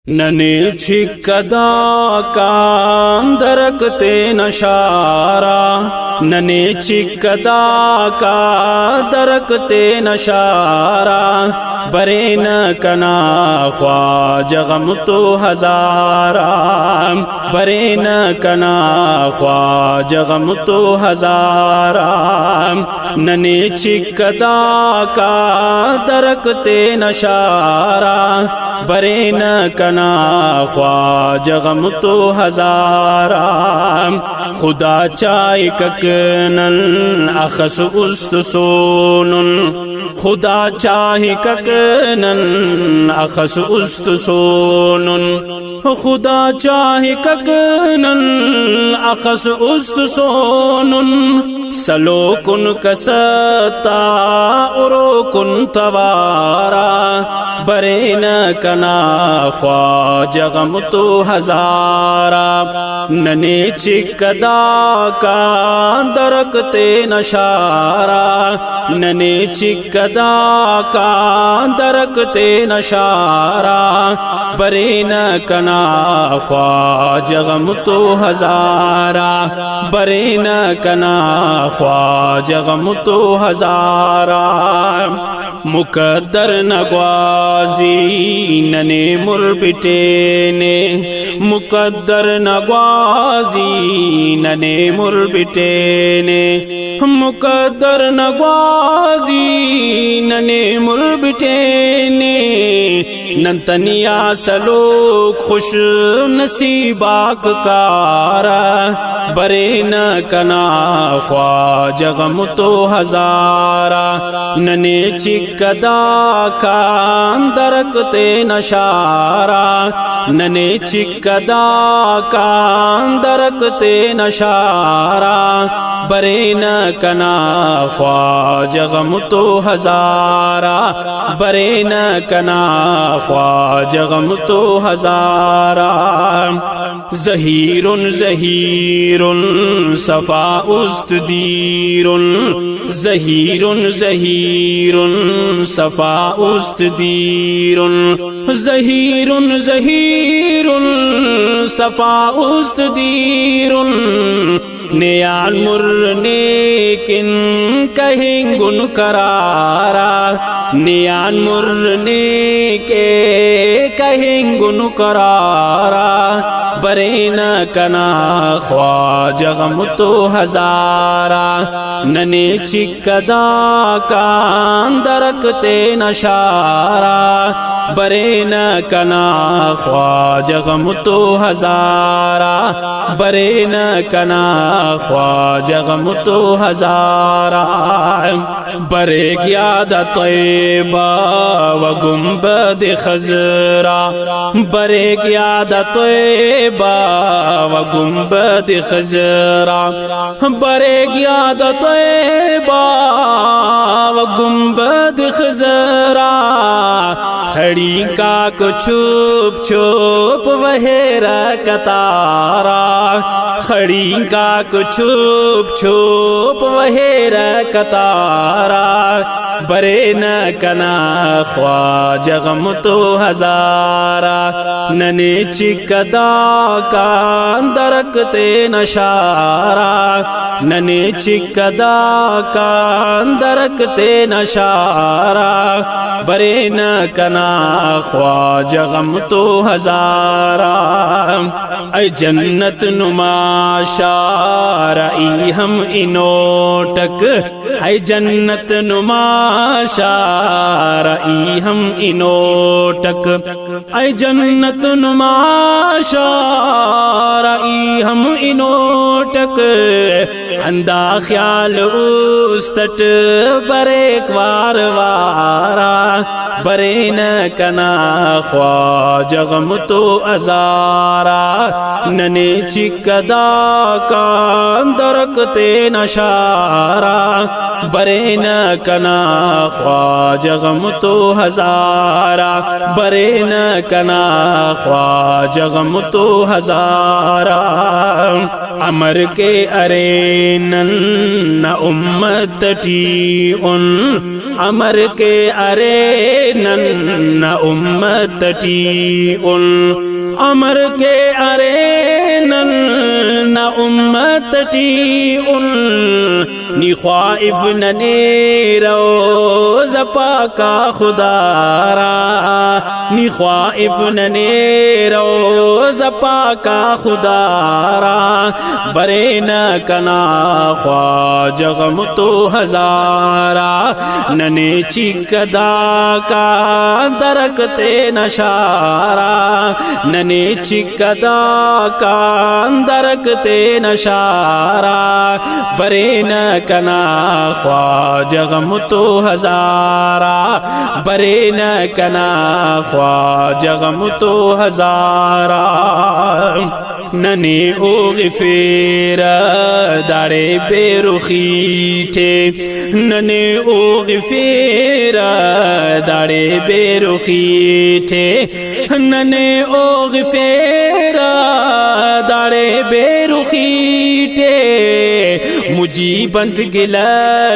नने छिक्कदा का दरकते नशारा, नने छिक्कदा का दरकते नशारा, बरे न कना ख्वाजा गम तो हजारा, बरे न कना ख्वाजा गम तो हजारा, नने छिक्कदा का दरकते नशारा, बरे न कना ख्वाजा गम तो हजारा, खुदा चाय ककनल अखस उस्त सोनुन, खुदा चाहे ककनन अखस उस्त सोनुन, खुदा चाहे ककनन अखस उस्त सोनुन, सलो कुन कसता उरो कुन तवारा, बरे न कना ख्वाजा गम तो हजारा, नने छिक्कदा का दरकते नशारा, नने छिक्कदा का दरकते नशारा, बरे न कना ख्वाजा गम तो हजारा, बरे न कना ख्वाजा गम तो हजारा, मुकद्दर नगवाजी नने मुरबिटे ने, मुकद्दर नगवाजी नने मुरबिटे ने, मुकद्दर नगवाजी नने मुरबिटे ने, नंतनिया सलोक खुश नसीबाक कारा, बरे न कना ख्वाजा गम तो हजारा, नने छिक्कदा का दरकते नशारा, नने छिक्कदा का दरकते नशारा, बरे न कना ख्वाजा गम तो हजारा, बरे न कना ख्वाजा गम तो हजारा, ज़हीरुन ज़हीरुन सफ़ा उस्त दीरुन, ज़हीरुन ज़हीरुन सफ़ा उस्त दीरुन, ज़हीरुन ज़हीरुन सफ़ा उस्त दीरुन, नेयान मुरने किन कहेंगुन करारा, नेयान मुरने के कहेंगुन करारा, बरे न कना ख्वाजा गम तो हजारा, नने छिक्कदा का दरकते नशारा, बरे न कना ख्वाजा गम तो हजारा, बरे न कना ख्वाजा गम तो हजारा, बरे याद तैयबा व गुंबद खजरा, बरे याद तैयबा व गुंबद खजरा, बरे याद तैयबा व गुंबद खजरा, खड़ी का को छुप छुप वहेरा कतारा, खड़ी का को छुप छुप वहेरा कतारा, बरे न कना ख्वाजा गम तो हजारा, नने छिक्कदा का दरकते नशारा, नने छिक्कदा का दरकते नशारा, बरे न कना ख्वाजा गम तो हजारा, ऐ जन्नत नुमा शारई हम इनोटक, ऐ जन्नत नुमा शारई हम इनोटक, ऐ जन्नत नुमा शारई हम इनोटक, अंदा ख्याल उस तट पर एक वार वारा, बरे न कना ख्वाजा गम तो हजारा, नने छिक्कदा का दरकते नशारा, बरे न कना ख्वाजा गम तो हजारा, बरे न कना ख्वाजा गम तो हजारा। अमर के अरे न उम्मत टी उन, अमर के अरे न उम्मत टी उन, अमर के अरे न उम्मत टी उन। नी ख्वाइफ नने रोज़ पाका खुदारा, नी ख्वाइफ नने रोज़ पाका खुदारा, बरे न कना ख्वाजा गम तो हजारा। नने चिकदा का दरकते नशारा, नने चिकदा का दरकते नशारा, बरे न कना ख्वाजा गम तो हजारा, बरे न कना ख्वाजा गम तो हजारा। नने ओग़फेर दाड़े बेरुखीठे, नने ओग़फेर दाड़े बेरुखीठे, नने ओग़फेर दाड़े बेरुखीठे, मुजीबंत गिला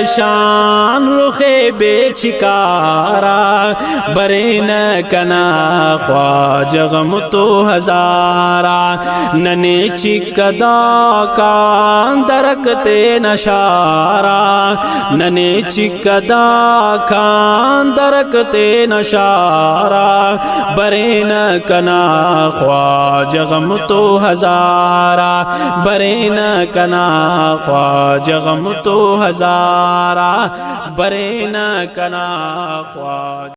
शान रुखे बेचिकारा, बरे न कना ख्वाजा गम तो हजारा। नने चिकदा का दरकते नशारा, नने चिकदा का दरकते नशारा, बरे न कना ख्वाजा गम तो हजारा, बरे न कना ख्वाजा गम तो हजारा, बरे न कना ख्वाजा।